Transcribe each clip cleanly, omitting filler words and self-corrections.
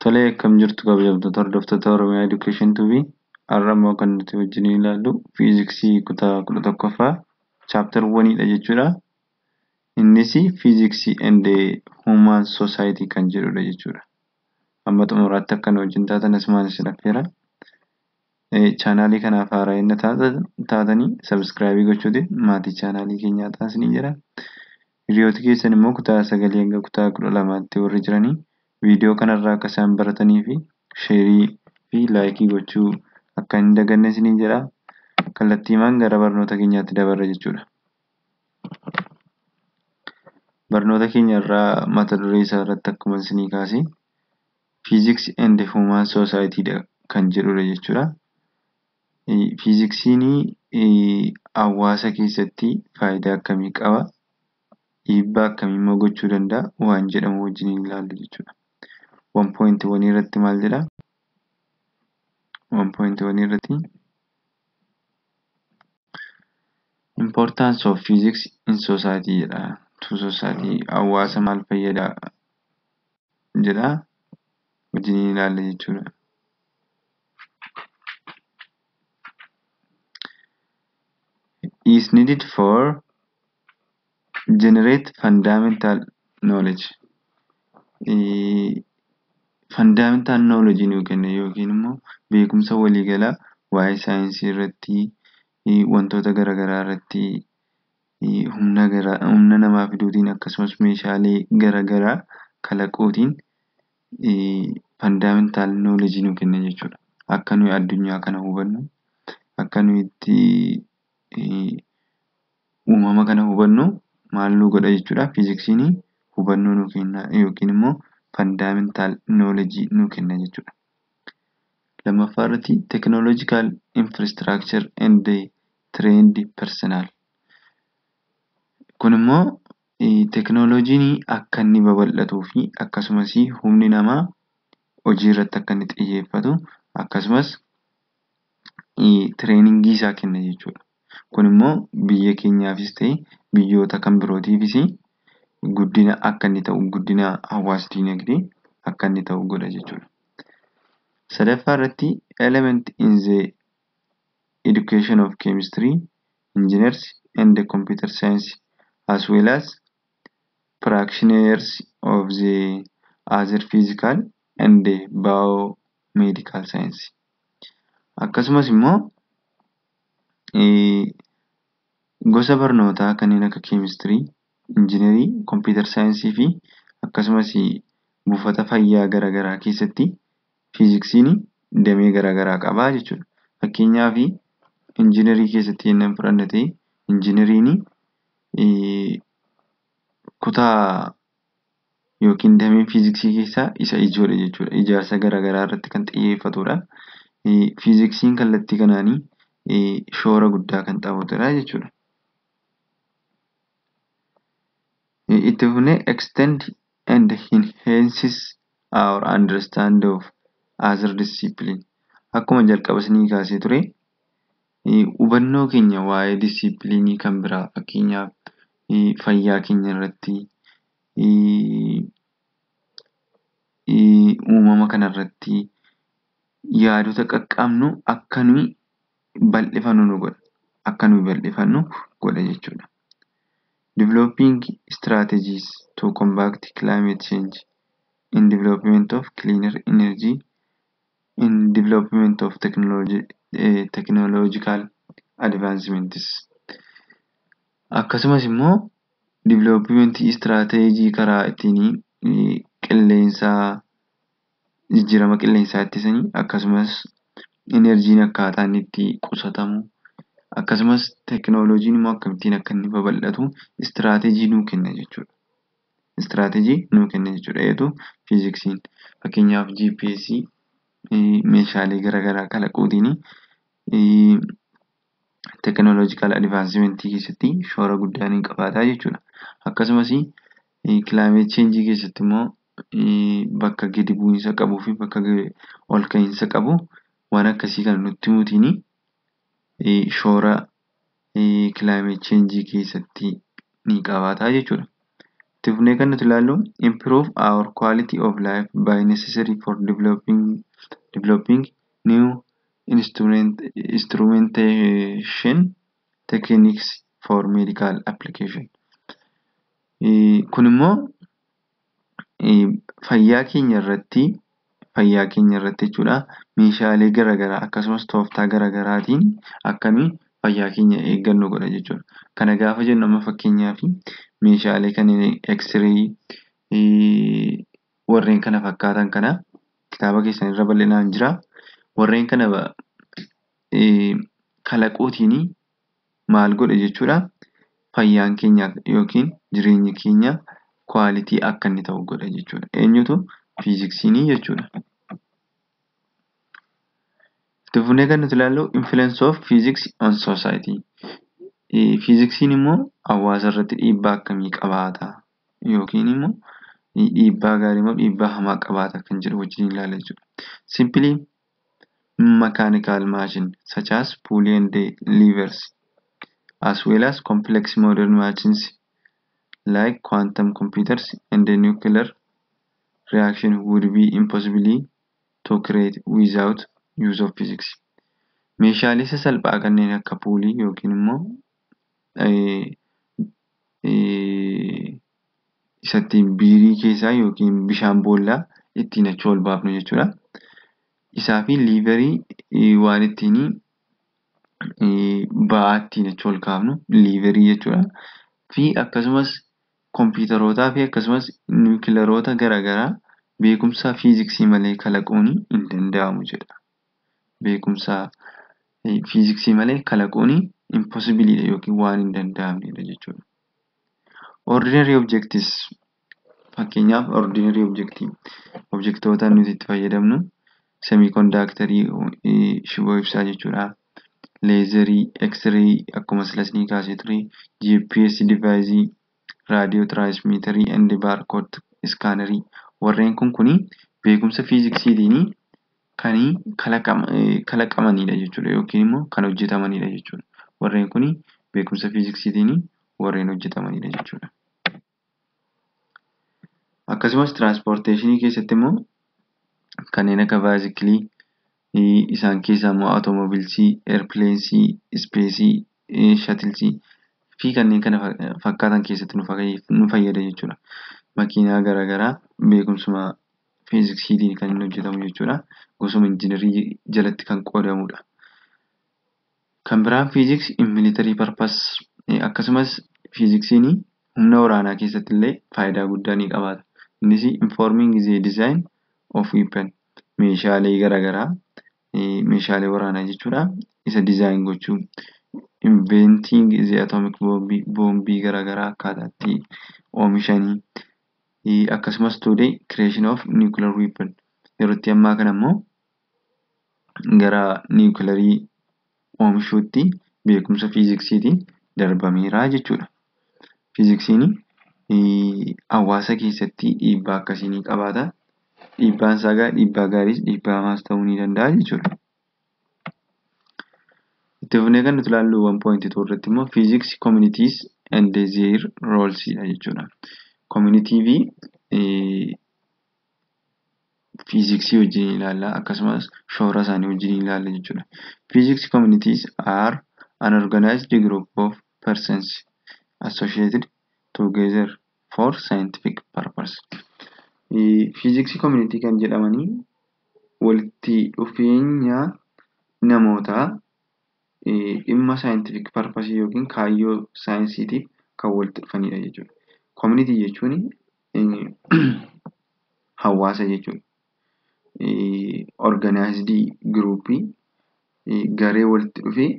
Tolee, akkam jirtu kabajamtoota hordoftoota Oromiyaa Education TV. Har'a immoo kan nuti wajjin ilaallu fiiziksii kutaa 11ffaa chaaptar 1dha jechuudha. Innis fiiziksii and human society kan jedhudha jechuudha. Amma xumuraatti akka nu wajjin taatan asumaan isin affeera. Chaanaalii kanaaf haaraa inni taatanii sabskraayibii gochuutiin maatii chaanaalii keenyaa taasisanii jira. Hiriyoota keessan immoo kutaa 9 hanga kutaa 12tti warri jiranii viidiyoo kanarraa akka isaan baratanii fi sheerii fi laayikii gochuu akka hin daganne isiniin jedha. Kallattiimaan gara barnoota keenyaatti dabarra jechuudha. Barnoota keenya irraa mata duree isaa irratti akkuma isinii kaase Physics and Human Society kan jedhudha jechuudha. Fiiziksiin hawaasa keessatti faayidaa akkamii qaba? Dhiibbaa akkamii immoo gochuu danda'a? Waan jedhamu wajjin ilaallu jechuudha. 1.1 irratti maal jedha? 1.1 irratti Importance of Physics in Society jedha. To society hawaasa maal fayyada jedha wajjin ilaalla jechuudha. Is needed for generate fundamental knowledge. Fundamental knowledge nu kenna yookiin immoo beekumsa waliigalaa waa'ee saayinsii irratti wantoota garaagaraa irratti humna namaa fiduutiin akkasumas meeshaalee garaagaraa kalaquutiin fundamental knowledge nu kenna jechuudha. Akka nuyi addunyaa kana hubannu, akka nuyi itti uumama kana hubannu maal nu godha jechuudha. Fiiziksiin hubannoo nu kenna yookiin immoo fundamental knowledge nu kenna jechuudha. Lammaffaa irratti technological infrastructure and trained personnel. Kun immoo teknooloojiin akka inni babal'atuu fi akkasumas humni namaa hojii irratti akka inni xiyyeeffatu akkasumas tireeningii isaa kenna jechuudha. Kun immoo biyya keenyaafis ta'e biyyoota kan birootiifis guddina akka inni ta'u, guddina hawaas dinagdee akka inni ta'u godha jechuudha. Sadaffaa irratti element in the education of chemistry, engineers and computer science as well as practitioners of the other physical and biomedical science. Akkasumas immoo gosa barnootaa kanneen akka chemistry, engineering, computer science fi akkasumas buufata fayyaa garaagaraa keessatti fiiziksiin damee garaagaraa qaba jechuudha. Fakkeenyaaf engineering keessatti yennaan fudhanna ta'e engineering kutaa yookiin damee fiiziksii keessaa isa ijoodha jechuudha. Ijaarsa garaagaraa irratti kan xiyyeeffatudha. Fiiziksiin kallattii kanaanii shoora guddaa kan taphatudha jechuudha. Itti fufnee extend and enhances our understanding of other discipline. Akkuma jalqaba isinii kaasee ture hubannoo keenya waa'ee disipiliinii kan biraa fakkeenyaaf fayyaa keenya irratti uumama kana irratti yaadota qaqqabnu akka nuyi bal'ifannu nu godha. Akka nuyi bal'ifannu godha jechuudha. Developing strategies to combat climate change in development of cleaner energy in development of technological advancements. Akkasumas immoo development strategy karaa ittiin qilleensaa jijjiirama qilleensaa ittisanii akkasumas enerjiin akkaataa inni itti qusatamu akkasumas teknooloojiin immoo akkamittiin akka inni babal'atu istiraateejii nuu kenna jechuudha. Istiraateejii nuu kenna jechuudha. Eetu fiiziksiin fakkeenyaaf GPS meeshaalee garaagaraa kalaquutiin teknooloojikaal advaansimentii keessatti shoora guddaa ni qabaata jechuudha. Akkasumas climate change keessatti immoo bakka gadi bu'iinsa qabuu fi bakka ol ka'iinsa qabu waan akkasii kan nutti himuutiin shoora climate change keessatti ni qabaata jechuudha. Itti fufnee kan nuti ilaallu improve our quality of life by necessary for developing new instrumentation techniques for medical application. Kun immoo fayyaa keenya irratti jechuudha meeshaalee garaagaraa akkasumas tooftaa garaagaraatiin akkamiin fayyaa keenya eeggannu godha jechuudha. Kana gaafa jennu amma fakkeenyaaf meeshaalee kanneen X-ray warreen kana fakkaatan kana kitaaba keessan irra bal'inaan jira. Warreen kana kalaquutiin maal godha jechuudha fayyaan keenya yookiin jireenyi keenya quality akka inni ta'u godha jechuudha. Eenyutu? Fiiziksiin jechuudha. Itti fufnee kan nuti ilaallu influence of physics on society. Fiiziksiin immoo hawaasa irratti dhiibbaa akkamii qabaata yookiin immoo dhiibbaa gaarii moo dhiibbaa hamaa qabaata kan jedhu wajjin ilaalla jechuudha. Simply mechanical machine such as pulley and levers as well as complex modern machines like quantum computers and the nuclear reaction would be impossible to create without use of physics. Meeshaalee sasalphaa kanneen akka puulii yookiin immoo isattiin biirii keessaa yookiin bishaan boollaa ittiin achi ol baafnu jechuudha. Isaa fi liiverii waan ittiin ba'aa ittiin achi ol kaafnu liiverii jechuudha. Fi akkasumas kompiitarootaa fi akkasumas niwukilaroota garaagaraa beekumsa fiiziksii malee kalaquun hin danda'amu jedha. Beekumsa fiiziksii malee kalaquun impossibiliidha yookiin waan hin danda'amnedha jechuudha. Ordinary objectives fakkeenyaaf ordinary objectoota nuti itti fayyadamnu semiconductorii shiboo ibsaa jechuudha. Leezerii, X-ray akkuma silasnii kaasee ture, GPS device, radio transmitterii and barcode scannerii warreen kun beekumsa fiiziksiitiin kan kalaqamanidha jechuudha yookiin immoo kan hojjetamanidha jechuudha. Warreen kun beekumsa fiiziksiitiin warreen hojjetamanidha jechuudha. Akkasumas tiraanspoorteeshinii keessatti immoo kanneen akka baayisiklii isaan keessaa immoo automoobiilsii, eerpileensii, ispeesii, shatilsii fi kanneen kana fakkaatan keessatti nu fayyada jechuudha. Makiinaa garaagaraa beekumsuma fiiziksiitiin kan inni hojjetamu jechuudha. Gosuma injiinarii jalatti kan qoodamudha. Kan biraan fiiziks in military purpose akkasumas fiiziksiin humna waraanaa keessatti illee faayidaa guddaa ni qabaata. Innis informing the design of weapon meeshaalee garaagaraa meeshaalee waraanaa jechuudha. Isa design gochuu inventing the atomic bombii garaagaraa akkaataa itti oomishanii akkasumas today creation of nuclear weapon yerootti ammaa kana immoo gara nuclearii oomishuutti beekumsa fiiziksiitiin darbameera jechuudha. Fiiziksiin hawaasa keessatti dhiibbaa akkasii ni qabaata. Dhiibbaan isaa dhiibbaa gaariis dhiibbaa hamaas ta'uu ni danda'a jechuudha. Itti fufnee kan nuti ilaallu 1.2 irratti immoo physics communities and their roles jechuudha. Community fi fiiziksii wajjin ilaalla akkasumas shoora isaanii wajjin ilaalla jechuudha. Physics communities are an organized group of persons associated together for scientific purpose. Fiiziksii community kan jedhamanii walitti dhufeenya namootaa dhimma scientific purpose yookiin kaayyoo saayinsiitiif kan walitti dhufanidha jechuudha. Community jechuun hawaasa jechuudha. Organized groupii garee walitti dhufee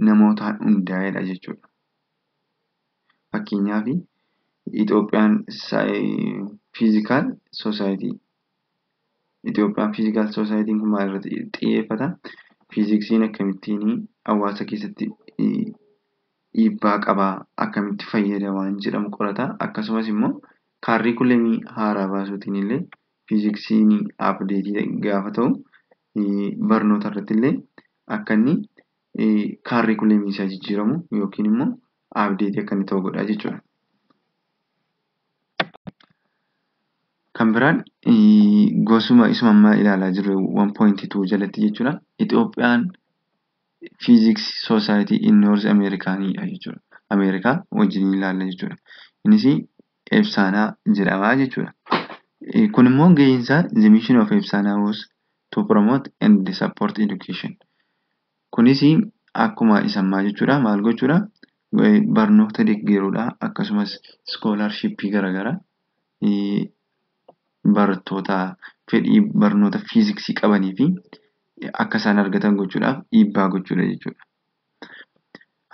namootaan hundaa'edha jechuudha. Fakkeenyaaf Itoophiyaan Physical Society kun maal irratti xiyyeeffata? Fiiziksiin akkamittiin hawaasa keessatti dhiibbaa qabaa akkamitti fayyada waan jedhamu qorata. Akkasumas immoo kaarikulamii haaraa baasuutiin illee fiiziksiin abdeetii gaafa ta'u barnoota irratti illee akka inni kaarikulamii isaa jijjiiramu yookiin immoo abdeetii akka inni ta'u godha jechuudha. Kan biraan gosuma isuma ammaa ilaalaa jirru 1.2 jalatti jechuudha. Itoophiyaan Physics Society in North Americaanidha jechuudha. Ameerikaa wajjin ilaalla jechuudha. Innis Ebsaanaa jedhama jechuudha. Kun immoo gaheen isaa the mission of Ebsaanaa was to promote and support education. Kunis akkuma isa ammaa jechuudha. Maal gochuudha? Barnoota deeggaruudha. Akkasumas scholarshipii garaagaraa barattoota fedhii barnoota fiiziksii qabanii fi akka isaan argatan gochuudhaaf dhiibbaa gochuudha jechuudha.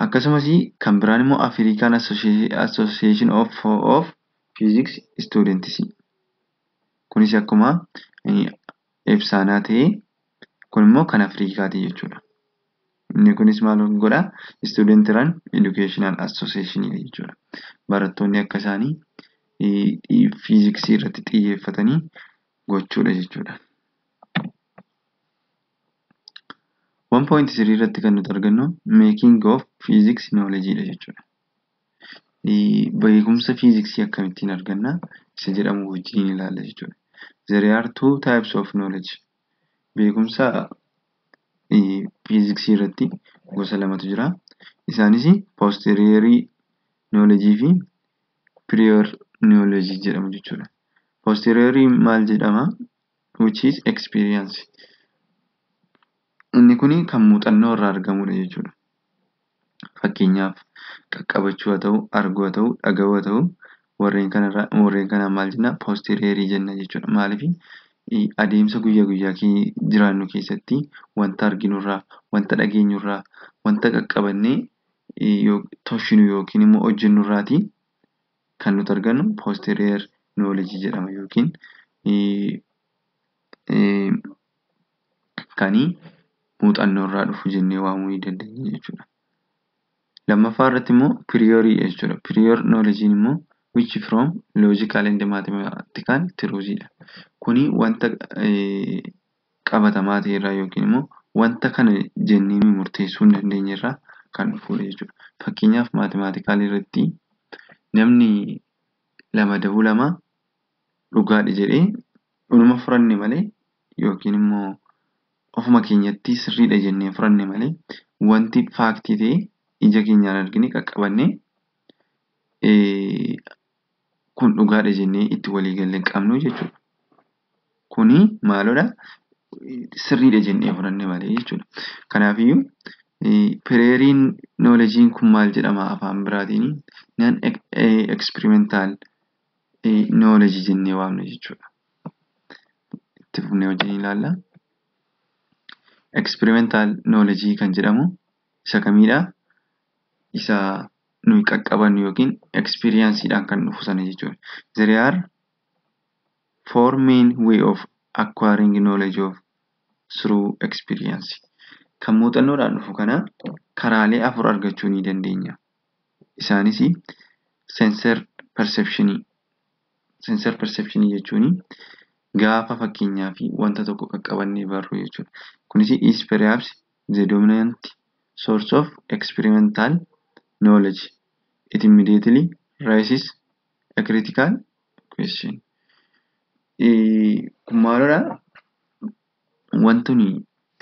Akkasumas kan biraan immoo African Association of Physics Students. Kunis akkuma Ebsaanaa ta'ee kun immoo kan Afrikaati jechuudha. Inni kunis maal godha? Student Run Educational Association jechuudha. Barattoonni akka isaanii fiiziksii irratti xiyyeeffatanii gochuudha jechuudha. 1.3 irratti kan nuti argannu making of physics knowledge dha jechuudha. Beekumsa fiiziksii akkamittiin arganna isa jedhamu wajjin ilaalla jechuudha. There are two types of knowledge. Beekumsa fiiziksii irratti gosa lamatu jira. Isaanis posterior knowledge fi prior knowledge jedhamu jechuudha. Posterior maal jedhama? Which is experience. Inni kuni kan muuxannoo irraa argamudha jechuudha. Fakkeenyaaf qaqqabachuu haa ta'u, arguu haa ta'u, dhaga'uu haa ta'u, warreen kana maal jenna? Posterior jenna jechuudha. Maaliif adeemsa guyyaa guyyaa jiraannu keessatti wanta arginurraa, wanta dhageenyurraa, wanta qaqqabannee toshinu yookiin immoo hojjennurraati kan nuti argannu posterior knowledge jedhama yookiin kanii muuxannoo irraa dhufu jennee waamuu ni dandeenya jechuudha. Lammaffaa irratti immoo prior jechuudha. Prior knowledge immoo which from logical and mathematical truth dha. Kuni wanta qabatamaa ta'e irraa yookiin immoo wanta kana jennee murteessuu hin dandeenye irraa kan dhufudha jechuudha. Fakkeenyaaf mathematical irratti namni 2+2 dhugaadha jedhee dhuma furanne malee yookiin immoo ofuma keenyatti sirriidha jennee furanne malee wanti faaktii ta'e ija keenyaan argine qaqqabanne kun dhugaadha jennee itti walii galle qabnu jechuudha. Kuni maalodha? Sirriidha jennee furanne malee jechuudha. Kanaafiyyuu prior knowledge kun maal jedhama afaan biraatiin? Non experimental knowledge jennee waamna jechuudha. Itti fufnee wajjin ilaalla. Experimental knowledge kan jedhamu isa kamiidha? Isa nuyi qaqqabannu yookiin experienceedhaan kan dhufu sana jechuudha. There are 4 main way of acquiring knowledge of through experience. Kan muuxannoodhaan dhufu kana karaalee 4 argachuu ni dandeenya. Isaanis sensor perception. Sensor perception jechuun gaafa fakkeenyaa fi wanta tokko qaqqabannee barru jechuudha. Kunis is perhaps the dominant source of experimental knowledge. It immediately raises a critical question. Kun maalodha? Wantuni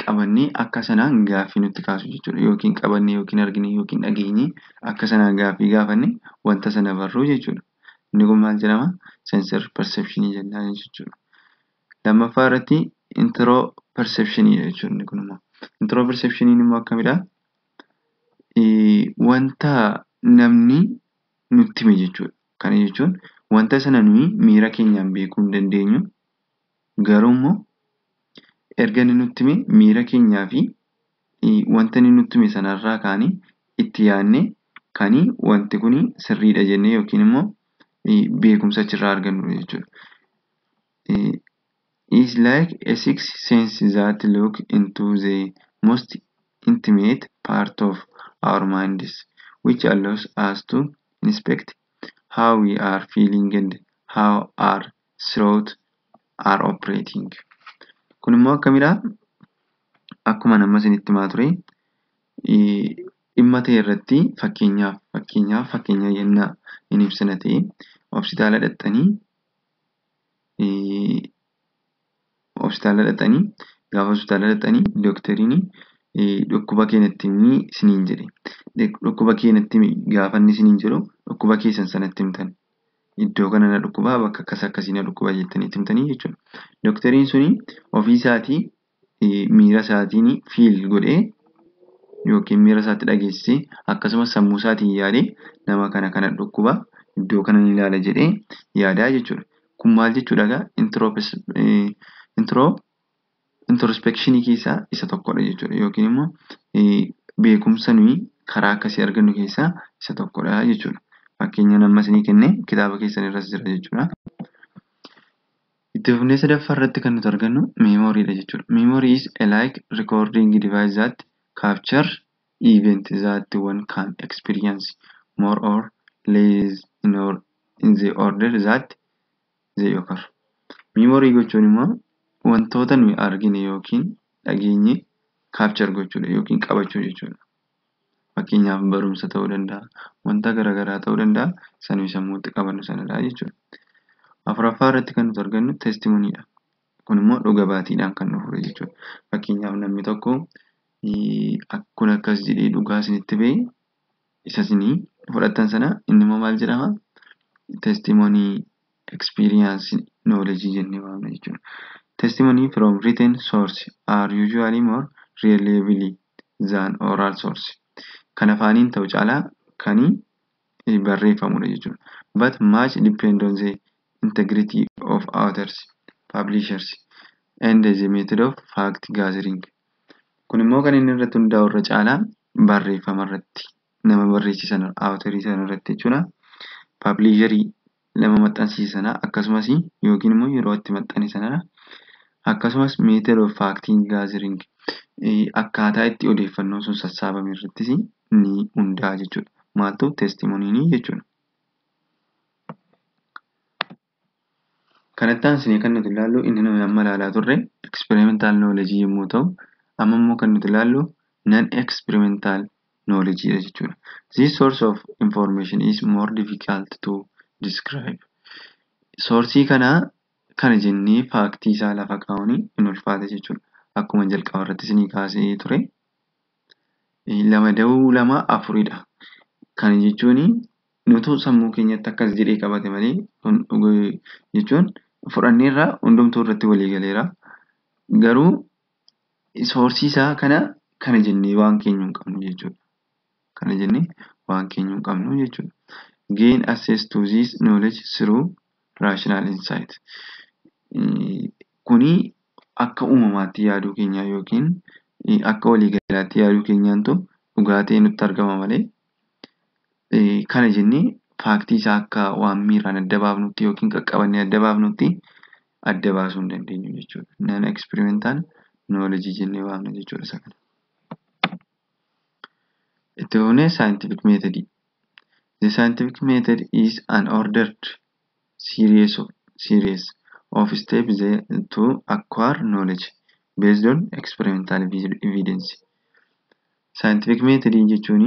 qabannee akka sanaan gaaffii nutti kaasu jechuudha. Yookiin qabannee yookiin argine yookiin dhageenye akka sanaan gaaffii gaafanne wanta sana barru jechuudha. Inni kun maal jedhama? Sensor perception jennaan jechuudha. Lammaffaa irratti interoperception jechuudha inni kun immoo. Interoperception immoo akkamidha? Wanta namni nutti hime jechuudha. Kana jechuun wanta sana nuyi miira keenyaan beekuu hin dandeenyu garuu immoo erga inni nutti hime miira keenyaa fi wanta inni nutti hime sanarraa kaanii itti yaadne kanii wanti kun sirriidha jennee yookiin immoo beekumsa achirraa argannu jechuudha. Is like a sixth sense that look into the most intimate part of our minds, which allows us to inspect how we are feeling and how our thoughts are operating. Kun immoo akkamidha? Akkuma nama isinitti himaa ture dhimma ta'e irratti fakkeenya yennaa hin ibsina ta'e hospitaala dhaqxanii hospitaala dhaqxanii gaafa hospitaala dhaqxanii doktariin dhukkuba keenyatti himii isiniin jedhe. Dhukkuba keenyatti himii gaafa inni isiniin jedhu dhukkuba keessan sanatti himtan. Iddoo kana na dhukkuba bakka akkas akkasii na dhukkuba jettanii itti himtanii jechuudha. Doktariin suni ofii isaatii miira isaatiin fiil godhee yookiin miira isaatti dhageessisee akkasumas sammuu isaatiin yaadee nama kana dhukkuba iddoo kana ni ilaala jedhee yaadaa jechuudha. Kun maal jechuudha egaa introspekshinii keessaa isa tokkodha jechuudha. Yookiin immoo beekumsa nuyi karaa akkasii argannu keessaa isa tokkodha jechuudha. Fakkeenyaan amma isinii kennee kitaaba keessan irras jira jechuudha. Itti fufnee sadaffaa irratti kan nuti argannu meemoriidha jechuudha. Memory is a like recording device that capture event that one can experience more or less in the order that they occur. Memory jechuun immoo wantoota nuyi argine yookiin dhageenye capture gochuudha yookiin qabachuu jechuudha. Fakkeenyaaf barumsa ta'uu danda'a, wanta garaagaraa ta'uu danda'a, sanuyi sammuutti qabannu sanadha jechuudha. Afuraffaa irratti kan nuti argannu testimoniidha. Kun immoo dhuga baatiidhaan kan dhufudha jechuudha. Fakkeenyaaf namni tokko akkuma akkas jedhee dhugaa isinitti ba'e isa isinii fudhattan sana inni immoo maal jedhama? Testimony experience knowledge jennee waamna jechuudha. Testimony from written source are usually more reliable than oral source. Kan afaaniin ta'u caalaa kan barreeffamudha jechuudha. But much depend on the integrity of authors, publishers, and the method of fact gathering. Kun immoo kan inni irratti hundaa'u irra caalaa barreeffama irratti nama barreessisan aawutarii sana irratti jechuudha. Paablisharii nama maxxansiisan akkasumas yookiin immoo yeroo itti maxxane sanadha. Akkasumas method of fact gathering akkaataa itti odeeffannoon sun sassaabame irrattis ni hundaa'a jechuudha. Maaltu testimoniin jechuudha. Kanatti aansinee kan nuti ilaallu inni nuyi amma ilaalaa turre experimental knowledge yommuu ta'u, amma immoo kan nuti ilaallu non-experimental knowledge jechuudha. This source of information is more difficult to describe. Soorsii kana jennee faaktii isaa lafa kaa'uun hin ulfaata jechuudha. Akkuma jalqaba irratti isinii kaasee ture 2-2 Kana jechuun nutu sammuu keenyatti akkas jedhee qabate malee jechuun fudhanneerra hundumtuu irratti walii galeera. Garuu soorsii isaa kana jennee waan keenyu hin qabnu jechuudha. Kana jennee waan keenyu hin qabnu jechuudha. Gain access to this knowledge through rational insight. Kuni akka uumamaatti yaaduu keenya yookiin akka walii galaatti yaaduu keenyaantu dhugaa ta'ee nutti argama malee kana jennee faaktii isaa akka waan miiraan adda baafnutti yookiin qaqqabannee adda baafnutti adda baasuu hin dandeenyu jechuudha. Non-experimental knowledge jennee waamna jechuudha isa kana. Itti fufnee scientific method. The scientific method is an ordered series of steps to acquire knowledge based on experimental evidence. Scientific method jechuun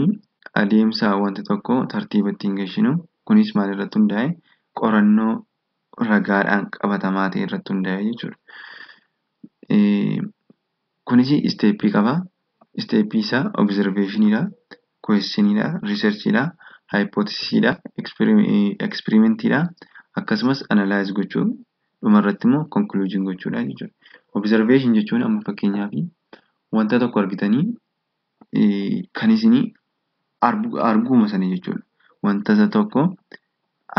adeemsa wanta tokko tartiiba ittiin geeshinu kunis maal irratti hundaa'e qorannoo ragaadhaan qabatamaa ta'e irratti hundaa'e jechuudha. Kunis isteeppii qaba. Isteeppii isaa observationidha, questionidha, researchidha, hypothesisidha, experimentidha, akkasumas analyze gochuu dhumarratti immoo conclusion gochuudha jechuudha. Observation jechuun amma fakkeenyaaf wanta tokko argitanii kan isinii arguuma sana jechuudha. Wanta tokko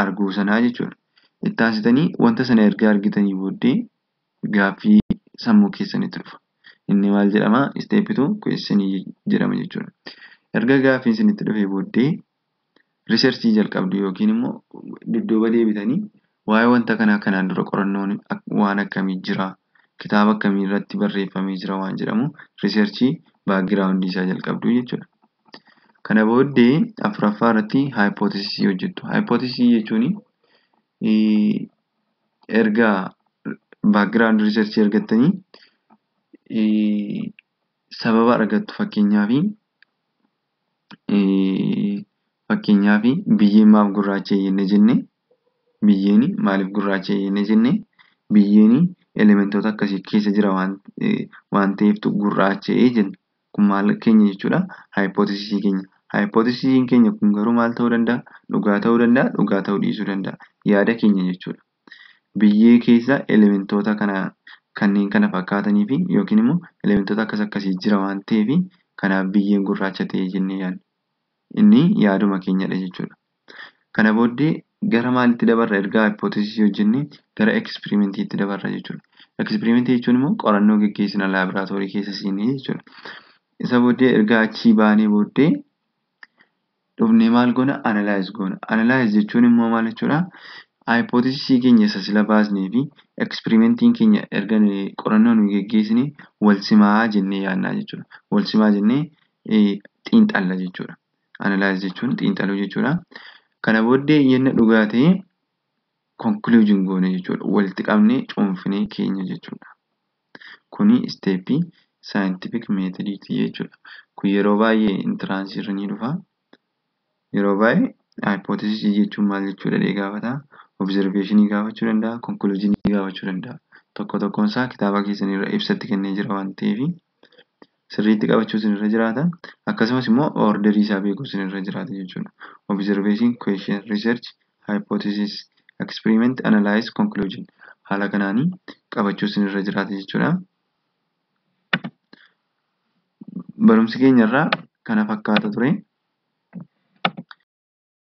arguu sanaa jechuudha. Itti aansitanii wanta sana erga argitanii booddee gaaffii sammuu keessanitti dhufa. Inni maal jedhama? Step 2 questionii jedhama jechuudha. Erga gaaffiin isinitti dhufee booddee researchii jalqabdu yookiin immoo dudduuba deebitanii waa'ee wanta kanaan dura qorannoon waan akkamii jira, kitaaba akkamii irratti barreeffamee jira waan jedhamu researchii baakgiraawundii isaa jalqabdu jechuudha. Kana booddee afuraffaa irratti hypothesisii hojjettu. Hypothesisii jechuun erga baakgiraawundi researchii argattanii sababa argattu fakkeenyaaf biyyeen maaf gurraacha jenne biyyeen maaliif gurraacha jenne biyyeen elementoota akkasii keessa jira waan ta'eef gurraacha'ee jenna. Kun maal keenya jechuudha? Haayipootesisii keenya. Haayipootesisiin keenya kun garuu maal ta'uu danda'a? Dhugaa ta'uu danda'a, dhugaa ta'uu dhiisuu danda'a. Yaada keenya jechuudha. Biyyee keessa elementoota kanneen kana fakkaatanii fi yookiin immoo elementoota akkasii jira waan ta'eef kanaaf biyyeen gurraacha ta'e jennee yaadna. Inni yaaduma keenyadha jechuudha. Kana booddee gara maalitti dabarra erga haayipootesisii hojjennee gara eksperiimentiitti dabarra jechuudha. Eksperiimentii jechuun immoo qorannoo gaggeessina laaboraatoorii keessa seenee jechuudha. Isa booddee erga achii baanee booddee dhufnee maal goona? Analaayiz goona. Analaayiz jechuun immoo maal jechuudha? Haayipootesisii keenya isa sila baasnee fi eksperiimentiin keenya erga qorannoo nuyi gaggeessine wal simaa jennee yaadna jechuudha. Wal simaa jennee xiinxalla jechuudha. Analaayiz jechuun xiinxaluu jechuudha. Kana booddee yenna dhugaa ta'e konkuluujiin goone jechuudha. Walitti qabnee cuunfinee keenya jechuudha. Kuni isteeppii saayintifik meetodiiti jechuudha. Kun yeroo baay'ee intiraansii irra ni dhufa. Yeroo baay'ee haayipootesisii jechuun maal jechuudha jedhee gaafata. Obzerveeshinii gaafachuu danda'a. Konkuluujiinii gaafachuu danda'a. Tokko tokkoon isaa kitaaba keessan irra ibsatti kennee jira waan ta'eef sirriitti qabachuu isinirra jiraata. Akkasumas immoo orderii isaa beekuu isinirra jiraata jechuudha. Observation, question, research, hypothesis, experiment, analyze, conclusion. Haala kanaanii qabachuu isinirra jiraata jechuudha. Barumsi keenyarraa kana fakkaata ture.